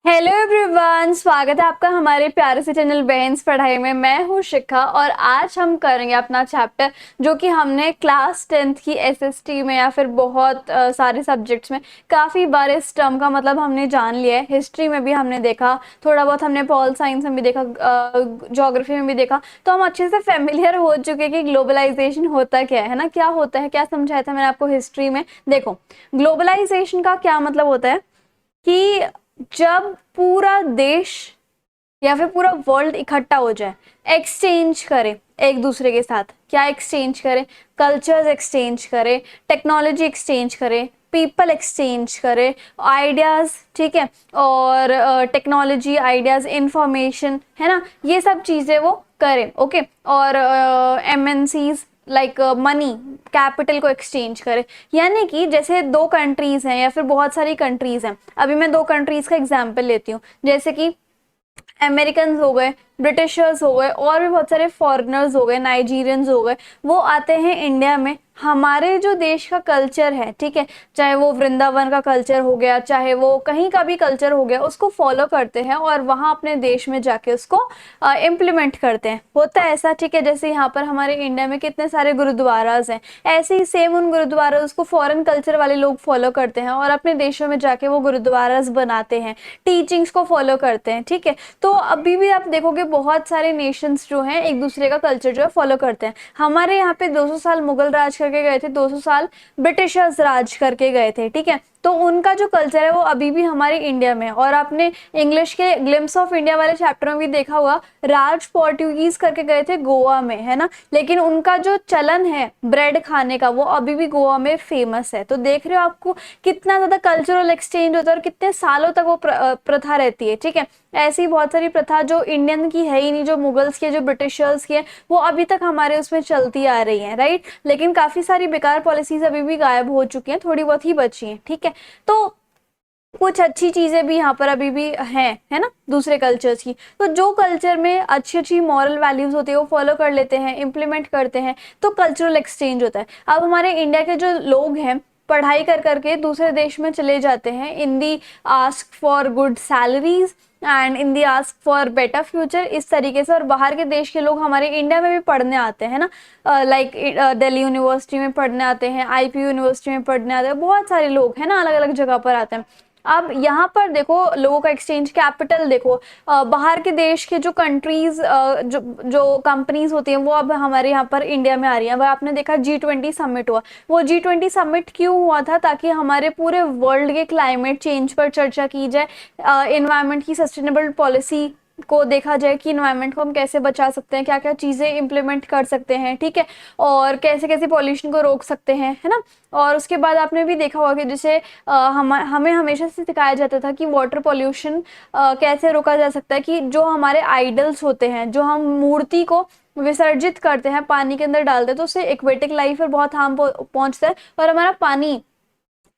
Hello everyone, स्वागत है आपका हमारे प्यारे से चैनल बहन्स पढ़ाई में। मैं हूँ शिखा और आज हम करेंगे अपना चैप्टर जो कि हमने क्लास 10th की एसएसटी में या फिर बहुत सारे सब्जेक्ट्स में काफ़ी बार इस टर्म का मतलब हमने जान लिया है। हिस्ट्री में भी हमने देखा, थोड़ा बहुत हमने पॉल साइंस में भी देखा, ज्योग्राफी में भी देखा, तो हम अच्छे से फेमिलियर हो चुके हैं कि ग्लोबलाइजेशन होता क्या है ना, क्या होता है, क्या समझाया था मैंने आपको हिस्ट्री में। देखो, ग्लोबलाइजेशन का क्या मतलब होता है कि जब पूरा देश या फिर पूरा वर्ल्ड इकट्ठा हो जाए, एक्सचेंज करे एक दूसरे के साथ, क्या एक्सचेंज करे, कल्चर्स एक्सचेंज करे, टेक्नोलॉजी एक्सचेंज करे, पीपल एक्सचेंज करे, आइडियाज, ठीक है, और टेक्नोलॉजी, आइडियाज, इंफॉर्मेशन, है ना, ये सब चीजें वो करें, ओके। और एमएनसीज लाइक मनी, कैपिटल को एक्सचेंज करे। यानी कि जैसे दो कंट्रीज हैं या फिर बहुत सारी कंट्रीज हैं, अभी मैं दो कंट्रीज का एग्जांपल लेती हूँ, जैसे कि अमेरिकन हो गए, ब्रिटिशर्स हो गए, और भी बहुत सारे फॉरेनर्स हो गए, नाइजीरियंस हो गए, वो आते हैं इंडिया में। हमारे जो देश का कल्चर है, ठीक है, चाहे वो वृंदावन का कल्चर हो गया, चाहे वो कहीं का भी कल्चर हो गया, उसको फॉलो करते हैं और वहाँ अपने देश में जाके उसको इम्प्लीमेंट करते हैं। होता है ऐसा, ठीक है, जैसे यहाँ पर हमारे इंडिया में कितने सारे गुरुद्वाराज हैं, ऐसे ही सेम उन गुरुद्वाराज को फॉरेन कल्चर वाले लोग फॉलो करते हैं और अपने देशों में जाके वो गुरुद्वाराज बनाते हैं, टीचिंग्स को फॉलो करते हैं, ठीक है। तो अभी भी आप देखोगे बहुत सारे नेशंस जो हैं एक दूसरे का कल्चर जो है फॉलो करते हैं। हमारे यहाँ पे 200 साल मुगल राज करके गए थे, 200 साल ब्रिटिशर्स राज करके गए थे, ठीक है। तो उनका जो कल्चर है वो अभी भी हमारे इंडिया में है। और आपने इंग्लिश के ग्लिम्स ऑफ इंडिया वाले चैप्टर में भी देखा होगा, राज पोर्टुगीज करके गए थे गोवा में, है ना, लेकिन उनका जो चलन है ब्रेड खाने का वो अभी भी गोवा में फेमस है। तो देख रहे हो आपको कितना ज्यादा कल्चरल एक्सचेंज होता है और कितने सालों तक वो प्रथा रहती है, ठीक है। ऐसी बहुत सारी प्रथा जो इंडियन की है ही नहीं, जो मुगल्स की है, जो ब्रिटिशर्स की है, वो अभी तक हमारे उसमें चलती आ रही है, राइट। लेकिन काफी सारी बेकार पॉलिसीज अभी भी गायब हो चुकी हैं, थोड़ी बहुत ही बची हैं, ठीक है। तो कुछ अच्छी चीजें भी यहाँ पर अभी भी हैं, है ना, दूसरे कल्चर्स की। तो जो कल्चर में अच्छी अच्छी मॉरल वैल्यूज होती है वो फॉलो कर लेते हैं, इम्प्लीमेंट करते हैं, तो कल्चरल एक्सचेंज होता है। अब हमारे इंडिया के जो लोग हैं पढ़ाई कर करके दूसरे देश में चले जाते हैं, in the ask for good salaries and in the ask for better future, इस तरीके से। और बाहर के देश के लोग हमारे इंडिया में भी पढ़ने आते हैं ना, लाइक दिल्ली यूनिवर्सिटी में पढ़ने आते हैं, आईपी यूनिवर्सिटी में पढ़ने आते हैं, बहुत सारे लोग हैं ना, अलग अलग जगह पर आते हैं। अब यहाँ पर देखो लोगों का एक्सचेंज, कैपिटल देखो, बाहर के देश के जो कंट्रीज, जो जो कंपनीज होती हैं वो अब हमारे यहाँ पर इंडिया में आ रही हैं। वह आपने देखा G20 समिट हुआ, वो G20 समिट क्यों हुआ था? ताकि हमारे पूरे वर्ल्ड के क्लाइमेट चेंज पर चर्चा की जाए, इन्वायरमेंट की सस्टेनेबल पॉलिसी को देखा जाए कि इन्वायरमेंट को हम कैसे बचा सकते हैं, क्या क्या चीजें इंप्लीमेंट कर सकते हैं, ठीक है, और कैसे कैसे पॉल्यूशन को रोक सकते हैं, है ना। और उसके बाद आपने भी देखा होगा कि जैसे हमें हमेशा से सिखाया जाता था कि वाटर पॉल्यूशन कैसे रोका जा सकता है, कि जो हमारे आइडल्स होते हैं, जो हम मूर्ति को विसर्जित करते हैं, पानी के अंदर डालते हैं, तो उससे एक्वेटिक लाइफ पर बहुत हार्म पहुंचता है और हमारा पानी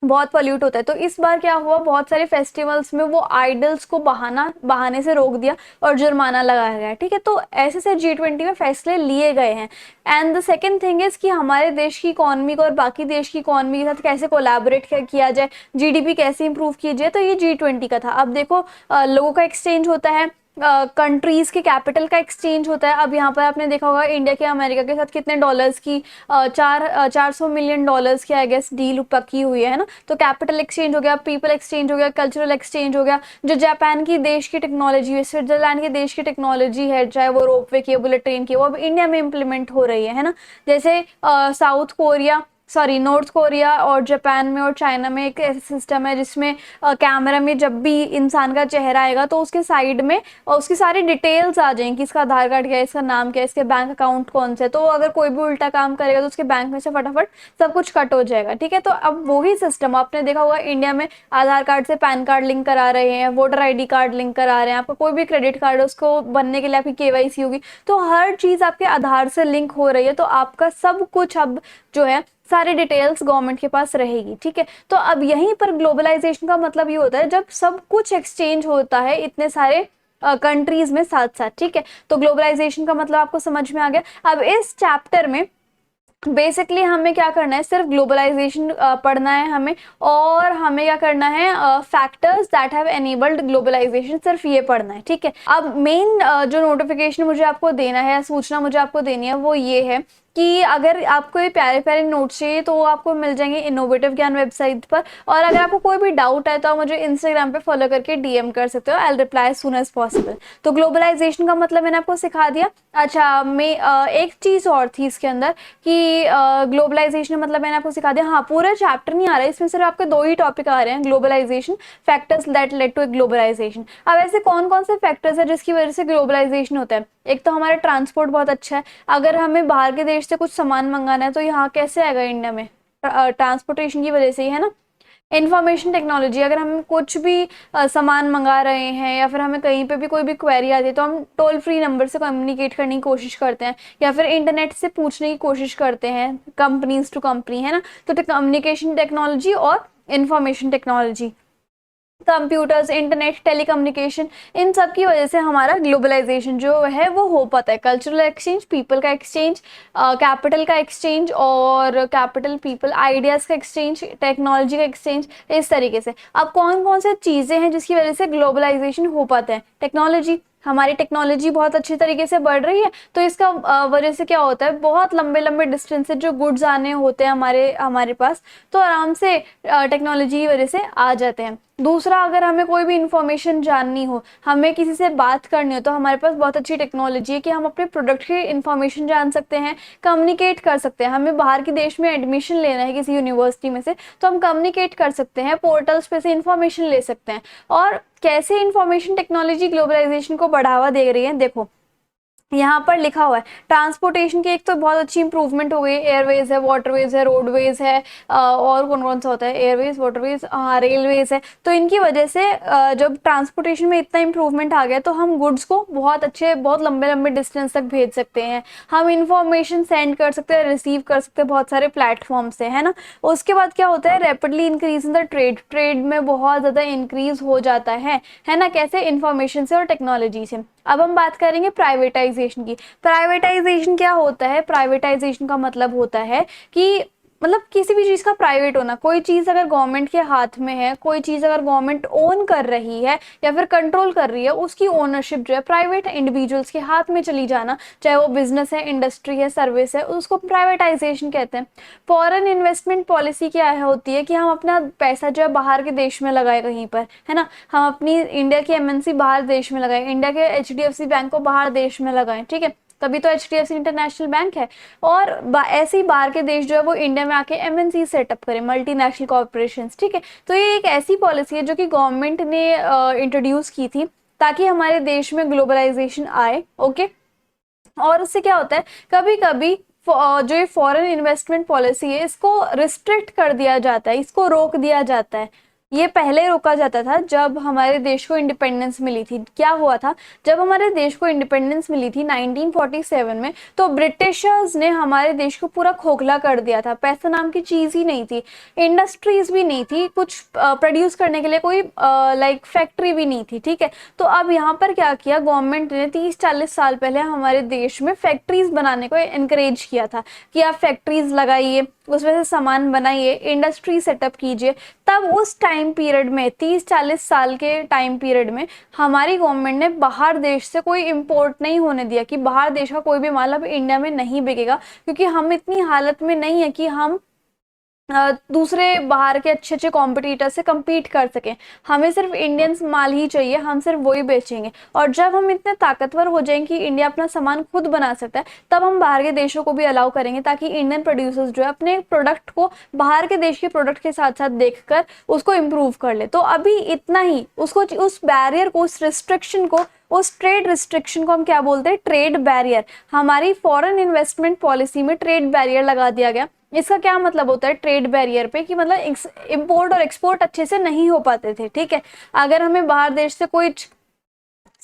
बहुत पॉल्यूट होता है। तो इस बार क्या हुआ, बहुत सारे फेस्टिवल्स में वो आइडल्स को बहाने से रोक दिया और जुर्माना लगाया गया, ठीक है। तो ऐसे से G20 में फैसले लिए गए हैं। And the second thing is कि हमारे देश की इकोनॉमी को और बाकी देश की इकोनॉमी के साथ कैसे कोलैबोरेट किया जाए, जीडीपी कैसे इंप्रूव की जाए, तो ये G20 का था। अब देखो लोगों का एक्सचेंज होता है, कंट्रीज के कैपिटल का एक्सचेंज होता है। अब यहाँ पर आपने देखा होगा इंडिया के अमेरिका के साथ कितने डॉलर्स की 400 मिलियन डॉलर्स की आई गेस डील पक्की हुई है ना। तो कैपिटल एक्सचेंज हो गया, पीपल एक्सचेंज हो गया, कल्चरल एक्सचेंज हो गया। जो जापान की देश की टेक्नोलॉजी है, स्विट्जरलैंड के देश की टेक्नोलॉजी है, चाहे वो रोपवे की, बुलेट ट्रेन की, वो अब इंडिया में इम्प्लीमेंट हो रही है ना। जैसे south Korea, sorry north Korea और जापान में और चाइना में एक ऐसा सिस्टम है जिसमें कैमरा में जब भी इंसान का चेहरा आएगा तो उसके साइड में उसकी सारी डिटेल्स आ जाएंगी, इसका आधार कार्ड क्या है, इसका नाम क्या है, इसके बैंक अकाउंट कौन से। तो अगर कोई भी उल्टा काम करेगा तो उसके बैंक में से फटाफट सब कुछ कट हो जाएगा, ठीक है। तो अब वही सिस्टम आपने देखा होगा इंडिया में, आधार कार्ड से पैन कार्ड लिंक करा रहे हैं, वोटर आईडी कार्ड लिंक करा रहे हैं, आपका कोई भी क्रेडिट कार्ड है उसको बनने के लिए आपकी केवाईसी होगी। तो हर चीज आपके आधार से लिंक हो रही है, तो आपका सब कुछ अब जो है सारी डिटेल्स गवर्नमेंट के पास रहेगी, ठीक है। तो अब यहीं पर ग्लोबलाइजेशन का मतलब ये होता है जब सब कुछ एक्सचेंज होता है इतने सारे कंट्रीज में साथ साथ, ठीक है। तो ग्लोबलाइजेशन का मतलब आपको समझ में आ गया। अब इस चैप्टर में बेसिकली हमें क्या करना है, सिर्फ ग्लोबलाइजेशन पढ़ना है हमें, और हमें क्या करना है, factors that have enabled globalisation, सिर्फ ये पढ़ना है, ठीक है। अब मेन जो नोटिफिकेशन मुझे आपको देना है, सूचना मुझे आपको देनी है, वो ये है कि अगर आपको ये प्यारे प्यारे नोट्स चाहिए तो वो आपको मिल जाएंगे इनोवेटिव ज्ञान वेबसाइट पर। और अगर आपको कोई भी डाउट है तो आप मुझे इंस्टाग्राम पे फॉलो करके डीएम कर सकते हो, I will reply as soon as possible. तो ग्लोबलाइजेशन का मतलब मैंने आपको सिखा दिया। अच्छा, मैं एक चीज़ और थी इसके अंदर कि ग्लोबलाइजेशन मतलब मैंने आपको सिखा दिया। हाँ, पूरा चैप्टर नहीं आ रहा है, इसमें सिर्फ आपके 2 ही टॉपिक आ रहे हैं, globalization, factors that led to globalization. अब ऐसे कौन कौन से फैक्टर्स है जिसकी वजह से ग्लोबलाइजेशन होता है? एक तो हमारा ट्रांसपोर्ट बहुत अच्छा है, अगर हमें बाहर के देश से कुछ सामान मंगाना है तो यहाँ कैसे आएगा इंडिया में? ट्रांसपोर्टेशन की वजह से ही है ना। इंफॉर्मेशन टेक्नोलॉजी, अगर हम कुछ भी सामान मंगा रहे हैं या फिर हमें कहीं पे भी कोई भी क्वेरी आती है तो हम टोल फ्री नंबर से कम्युनिकेट करने की कोशिश करते हैं, या फिर इंटरनेट से पूछने की कोशिश करते हैं, कंपनीज टू कंपनी, है ना। तो कम्युनिकेशन टेक्नोलॉजी और information technology, computers, internet, telecommunication, इन सब की वजह से हमारा ग्लोबलाइजेशन जो है वो हो पाता है। कल्चरल एक्सचेंज, पीपल का एक्सचेंज, कैपिटल का एक्सचेंज, और कैपिटल पीपल, आइडियाज़ का एक्सचेंज, टेक्नोलॉजी का एक्सचेंज, इस तरीके से। अब कौन कौन से चीज़ें हैं जिसकी वजह से ग्लोबलाइजेशन हो पाता है? टेक्नोलॉजी, हमारी टेक्नोलॉजी बहुत अच्छी तरीके से बढ़ रही है, तो इसका वजह से क्या होता है, बहुत लंबे लंबे डिस्टेंस से जो गुड्स आने होते हैं हमारे पास, तो आराम से टेक्नोलॉजी की वजह से आ जाते हैं। दूसरा, अगर हमें कोई भी इंफॉर्मेशन जाननी हो, हमें किसी से बात करनी हो, तो हमारे पास बहुत अच्छी टेक्नोलॉजी है कि हम अपने प्रोडक्ट की इंफॉर्मेशन जान सकते हैं, कम्युनिकेट कर सकते हैं। हमें बाहर के देश में एडमिशन लेना है किसी यूनिवर्सिटी में से, तो हम कम्युनिकेट कर सकते हैं, पोर्टल्स पे से इंफॉर्मेशन ले सकते हैं। और कैसे इंफॉर्मेशन टेक्नोलॉजी ग्लोबलाइजेशन को बढ़ावा दे रही है, देखो यहाँ पर लिखा हुआ है। ट्रांसपोर्टेशन की एक तो बहुत अच्छी इंप्रूवमेंट हो गई, एयरवेज है, वाटरवेज है, रोडवेज है, और कौन कौन सा होता है, एयरवेज, वाटरवेज, हाँ, रेलवेज है। तो इनकी वजह से जब ट्रांसपोर्टेशन में इतना इंप्रूवमेंट आ गया तो हम गुड्स को बहुत अच्छे, बहुत लंबे लंबे डिस्टेंस तक भेज सकते हैं, हम इंफॉर्मेशन सेंड कर सकते हैं, रिसीव कर सकते हैं बहुत सारे प्लेटफॉर्म से, है ना। उसके बाद क्या होता है, rapidly increase in the trade, trade में बहुत ज़्यादा इंक्रीज हो जाता है ना। कैसे? इंफॉर्मेशन से और टेक्नोलॉजी से। अब हम बात करेंगे प्राइवेटाइजेशन की। प्राइवेटाइजेशन क्या होता है? प्राइवेटाइजेशन का मतलब होता है कि मतलब किसी भी चीज़ का प्राइवेट होना। कोई चीज़ अगर गवर्नमेंट के हाथ में है, कोई चीज़ अगर गवर्नमेंट ओन कर रही है या फिर कंट्रोल कर रही है, उसकी ओनरशिप जो है प्राइवेट इंडिविजुअल्स के हाथ में चली जाना, चाहे वो बिजनेस है, इंडस्ट्री है, सर्विस है, उसको प्राइवेटाइजेशन कहते हैं। फॉरेन इन्वेस्टमेंट पॉलिसी क्या होती है कि हम अपना पैसा जो है बाहर के देश में लगाए कहीं पर, है ना। हम अपनी इंडिया की एमएनसी बाहर देश में लगाए, इंडिया के एचडीएफसी बैंक को बाहर देश में लगाएं, ठीक है, तभी तो एचडीएफसी इंटरनेशनल बैंक है। और ऐसे ही बाहर के देश जो है वो इंडिया में आके एमएनसी सेटअप करें, मल्टीनेशनल कॉर्पोरेशंस, ठीक है। तो ये एक ऐसी पॉलिसी है जो कि गवर्नमेंट ने इंट्रोड्यूस की थी ताकि हमारे देश में ग्लोबलाइजेशन आए, ओके। और उससे क्या होता है, कभी कभी जो ये फॉरेन इन्वेस्टमेंट पॉलिसी है इसको रिस्ट्रिक्ट कर दिया जाता है, इसको रोक दिया जाता है। ये पहले रोका जाता था जब हमारे देश को इंडिपेंडेंस मिली थी। क्या हुआ था, जब हमारे देश को इंडिपेंडेंस मिली थी 1947 में, तो ब्रिटिशर्स ने हमारे देश को पूरा खोखला कर दिया था। पैसा नाम की चीज़ ही नहीं थी, इंडस्ट्रीज भी नहीं थी, कुछ प्रोड्यूस करने के लिए कोई लाइक फैक्ट्री भी नहीं थी, ठीक है। तो अब यहाँ पर क्या किया गवर्नमेंट ने, 30-40 साल पहले हमारे देश में फैक्ट्रीज बनाने को इनकरेज किया था कि आप फैक्ट्रीज लगाइए, उसमें से सामान बनाइए, इंडस्ट्री सेटअप कीजिए। तब उस टाइम पीरियड में, 30-40 साल के टाइम पीरियड में, हमारी गवर्नमेंट ने बाहर देश से कोई इंपोर्ट नहीं होने दिया कि बाहर देश का कोई भी माल अब इंडिया में नहीं बिकेगा, क्योंकि हम इतनी हालत में नहीं है कि हम दूसरे बाहर के अच्छे अच्छे कॉम्पिटिटर से compete कर सकें। हमें सिर्फ इंडियन माल ही चाहिए, हम सिर्फ वही बेचेंगे। और जब हम इतने ताकतवर हो जाएंगे कि इंडिया अपना सामान खुद बना सकता है, तब हम बाहर के देशों को भी अलाउ करेंगे ताकि इंडियन प्रोड्यूसर्स जो है अपने प्रोडक्ट को बाहर के देश के प्रोडक्ट के साथ साथ देखकर उसको इम्प्रूव कर ले। तो अभी इतना ही, उसको, उस बैरियर को, उस रिस्ट्रिक्शन को, उस ट्रेड रिस्ट्रिक्शन को हम क्या बोलते हैं? Trade barrier. हमारी फॉरेन इन्वेस्टमेंट पॉलिसी में ट्रेड बैरियर लगा दिया गया। इसका क्या मतलब होता है ट्रेड बैरियर पे, कि मतलब इंपोर्ट और एक्सपोर्ट अच्छे से नहीं हो पाते थे, ठीक है। अगर हमें बाहर देश से कोई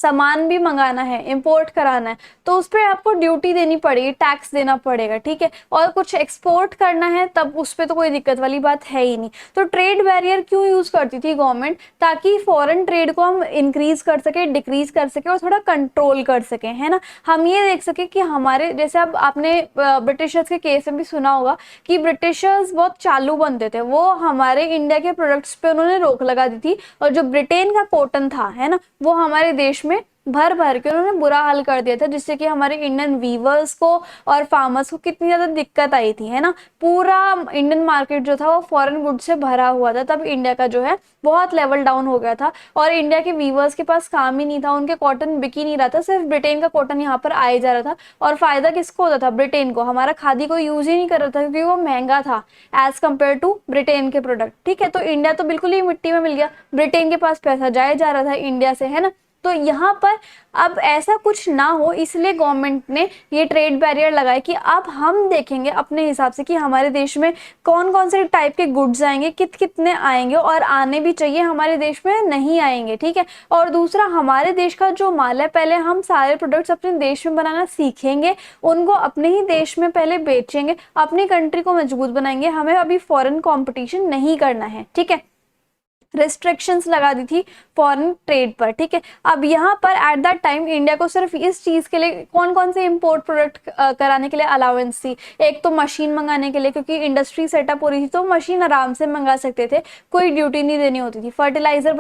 सामान भी मंगाना है, इंपोर्ट कराना है, तो उस पर आपको ड्यूटी देनी पड़ेगी, टैक्स देना पड़ेगा, ठीक है। और कुछ एक्सपोर्ट करना है तब उस पर तो कोई दिक्कत वाली बात है ही नहीं। तो ट्रेड बैरियर क्यों यूज करती थी गवर्नमेंट? ताकि फॉरेन ट्रेड को हम इंक्रीज कर सके, डिक्रीज कर सके और थोड़ा कंट्रोल कर सके, है ना। हम ये देख सके कि हमारे जैसे, अब आपने ब्रिटिशर्स के केस में भी सुना होगा कि ब्रिटिशर्स बहुत चालू बनते थे, वो हमारे इंडिया के प्रोडक्ट्स पे उन्होंने रोक लगा दी थी। और जो ब्रिटेन का कॉटन था, है ना, वो हमारे देश में भर भर के उन्होंने बुरा हाल कर दिया था, जिससे कि हमारे इंडियन वीवर्स को और फार्मर्स को कितनी ज्यादा दिक्कत आई थी, है ना। पूरा इंडियन मार्केट जो था वो फॉरेन गुड से भरा हुआ था, तब इंडिया का जो है बहुत लेवल डाउन हो गया था और इंडिया के वीवर्स के पास काम ही नहीं था, उनके कॉटन बिक ही नहीं रहा था, सिर्फ ब्रिटेन का कॉटन यहाँ पर आए जा रहा था। और फायदा किसको होता था? ब्रिटेन को। हमारा खादी कोई यूज ही नहीं कर रहा था क्योंकि वो महंगा था एज कम्पेयर टू ब्रिटेन के प्रोडक्ट, ठीक है। तो इंडिया तो बिल्कुल ही मिट्टी में मिल गया, ब्रिटेन के पास पैसा जाया जा रहा था इंडिया से, है ना। तो यहाँ पर अब ऐसा कुछ ना हो, इसलिए गवर्नमेंट ने ये ट्रेड बैरियर लगाया कि अब हम देखेंगे अपने हिसाब से कि हमारे देश में कौन कौन से टाइप के गुड्स आएंगे, कितने आएंगे और आने भी चाहिए, हमारे देश में नहीं आएंगे, ठीक है। और दूसरा, हमारे देश का जो माल है, पहले हम सारे प्रोडक्ट्स अपने देश में बनाना सीखेंगे, उनको अपने ही देश में पहले बेचेंगे, अपनी कंट्री को मजबूत बनाएंगे। हमें अभी फॉरेन कॉम्पिटिशन नहीं करना है, ठीक है। रिस्ट्रिक्शंस लगा दी थी फॉरेन ट्रेड पर, ठीक है। अब यहाँ पर एट दैट टाइम इंडिया को सिर्फ इस चीज के लिए कौन कौन से इंपोर्ट प्रोडक्ट कराने के लिए अलाउंस थी? एक तो मशीन मंगाने के लिए, क्योंकि इंडस्ट्री सेटअप हो रही थी तो मशीन आराम से मंगा सकते थे, कोई ड्यूटी नहीं देनी होती थी। फर्टिलाइजर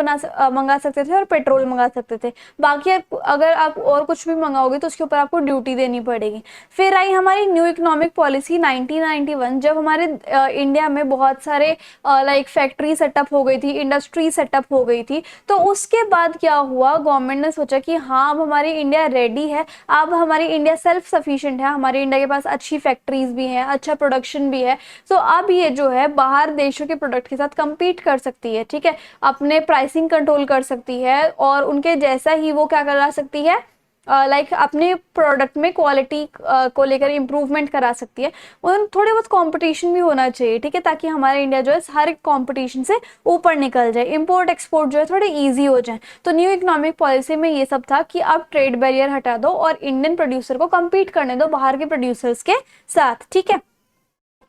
मंगा सकते थे और पेट्रोल मंगा सकते थे। बाकी अगर आप और कुछ भी मंगाओगे तो उसके ऊपर आपको ड्यूटी देनी पड़ेगी। फिर आई हमारी न्यू इकोनॉमिक पॉलिसी 1991, जब हमारे इंडिया में बहुत सारे लाइक फैक्ट्री सेटअप हो गई थी, इंडस्ट्री सेटअप हो गई थी। तो उसके बाद क्या हुआ, गवर्नमेंट ने सोचा कि हाँ, अब हमारी इंडिया रेडी है, अब हमारी इंडिया सेल्फ सफिशिएंट है, हमारी इंडिया के पास अच्छी फैक्ट्रीज भी हैं, अच्छा प्रोडक्शन भी है। तो अब ये जो है बाहर देशों के प्रोडक्ट के साथ compete कर सकती है, ठीक है, अपने प्राइसिंग कंट्रोल कर सकती है और उनके जैसा ही वो क्या करा सकती है, लाइक अपने प्रोडक्ट में क्वालिटी को लेकर इंप्रूवमेंट करा सकती है। और थोड़े बहुत कंपटीशन भी होना चाहिए, ठीक है, ताकि हमारा इंडिया जो है हर एक कंपटीशन से ऊपर निकल जाए, इंपोर्ट एक्सपोर्ट जो है थोड़े इजी हो जाए। तो न्यू इकोनॉमिक पॉलिसी में ये सब था कि अब ट्रेड बैरियर हटा दो और इंडियन प्रोड्यूसर को कम्पीट करने दो बाहर के प्रोड्यूसर्स के साथ, ठीक है।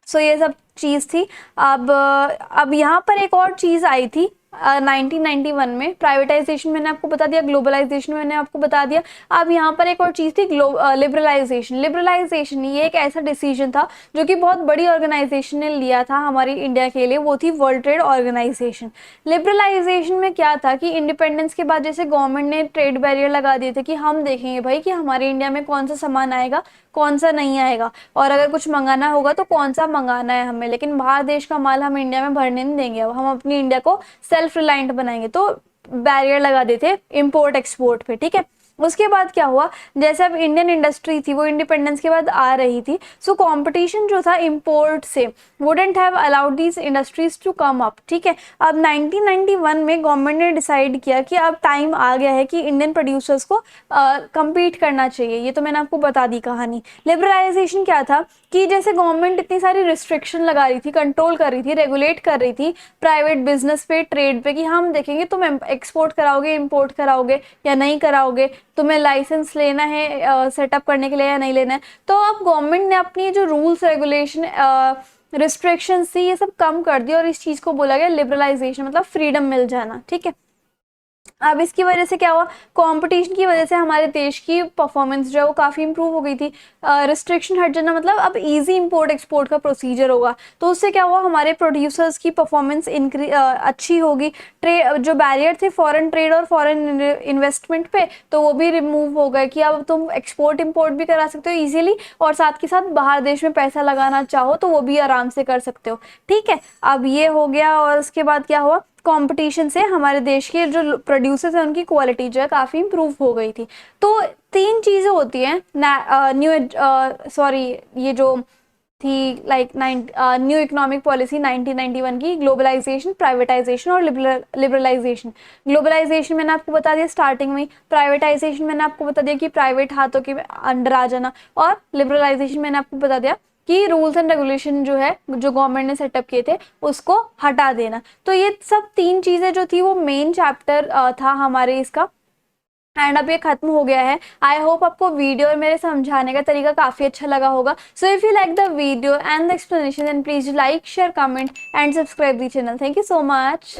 सो ये सब चीज थी। अब यहाँ पर एक और चीज आई थी 1991 में, प्राइवेटाइजेशन मैंने आपको बता दिया, ग्लोबलाइजेशन मैंने आपको बता दिया। अब यहाँ पर एक और चीज थी लिबरलाइजेशन। लिबरलाइजेशन ये एक ऐसा डिसीजन था जो कि बहुत बड़ी ऑर्गेनाइजेशन ने लिया था हमारी इंडिया के लिए, वो थी वर्ल्ड ट्रेड ऑर्गेनाइजेशन। लिबरलाइजेशन में क्या था कि इंडिपेंडेंस के बाद जैसे गवर्नमेंट ने ट्रेड बैरियर लगा दिए थे कि हम देखेंगे भाई कि हमारे इंडिया में कौन सा सामान आएगा, कौन सा नहीं आएगा, और अगर कुछ मंगाना होगा तो कौन सा मंगाना है हमें, लेकिन बाहर देश का माल हम इंडिया में भरने नहीं देंगे, अब हम अपनी इंडिया को सेल्फ रिलायंट बनाएंगे। तो बैरियर लगा देते इंपोर्ट एक्सपोर्ट पे, ठीक है। उसके बाद क्या हुआ, जैसे अब इंडियन इंडस्ट्री थी वो इंडिपेंडेंस के बाद आ रही थी, सो कंपटीशन जो था इंपोर्ट से wouldn't have allowed these industries to come up, ठीक है। अब 1991 में गवर्नमेंट ने डिसाइड किया कि अब टाइम आ गया है कि इंडियन प्रोड्यूसर्स को compete करना चाहिए। ये तो मैंने आपको बता दी कहानी। लिबरलाइजेशन क्या था कि जैसे गवर्नमेंट इतनी सारी रिस्ट्रिक्शन लगा रही थी, कंट्रोल कर रही थी, रेगुलेट कर रही थी प्राइवेट बिजनेस पे, ट्रेड पे, कि हम देखेंगे तुम एक्सपोर्ट कराओगे, इंपोर्ट कराओगे या नहीं कराओगे, तुम्हें लाइसेंस लेना है सेटअप करने के लिए या नहीं लेना है। तो अब गवर्नमेंट ने अपनी जो रूल्स रेगुलेशन रिस्ट्रिक्शंस थी ये सब कम कर दिया और इस चीज को बोला गया लिबरलाइजेशन, मतलब फ्रीडम मिल जाना, ठीक है। अब इसकी वजह से क्या हुआ, कंपटीशन की वजह से हमारे देश की परफॉर्मेंस जो है वो काफ़ी इंप्रूव हो गई थी। रिस्ट्रिक्शन हट जाना मतलब अब इजी इंपोर्ट एक्सपोर्ट का प्रोसीजर होगा, तो उससे क्या हुआ, हमारे प्रोड्यूसर्स की परफॉर्मेंस अच्छी होगी। जो बैरियर थे फॉरेन ट्रेड और फॉरेन इन्वेस्टमेंट पे, तो वो भी रिमूव हो गए कि अब तुम एक्सपोर्ट इंपोर्ट भी करा सकते हो इजीली, और साथ के साथ बाहर देश में पैसा लगाना चाहो तो वो भी आराम से कर सकते हो, ठीक है। अब ये हो गया, और उसके बाद क्या हुआ, कंपटीशन से हमारे देश के जो प्रोड्यूसर्स हैं उनकी क्वालिटी जो है काफ़ी इंप्रूव हो गई थी। तो तीन चीज़ें होती हैं ये जो थी लाइक न्यू इकोनॉमिक पॉलिसी 1991 की, ग्लोबलाइजेशन, प्राइवेटाइजेशन और लिबरलाइजेशन। ग्लोबलाइजेशन मैंने आपको बता दिया स्टार्टिंग में, प्राइवेटाइजेशन मैंने आपको बता दिया कि प्राइवेट हाथों के अंडर आ जाना, और लिबरलाइजेशन मैंने आपको बता दिया कि रूल्स एंड रेगुलेशन जो है जो गवर्नमेंट ने सेटअप किए थे उसको हटा देना। तो ये सब तीन चीज़ें जो थी वो मेन चैप्टर था हमारे इसका एंड अब ये खत्म हो गया है। आई होप आपको वीडियो और मेरे समझाने का तरीका काफी अच्छा लगा होगा। So if you like the video and the explanation then please like share comment and subscribe the channel. Thank you so much.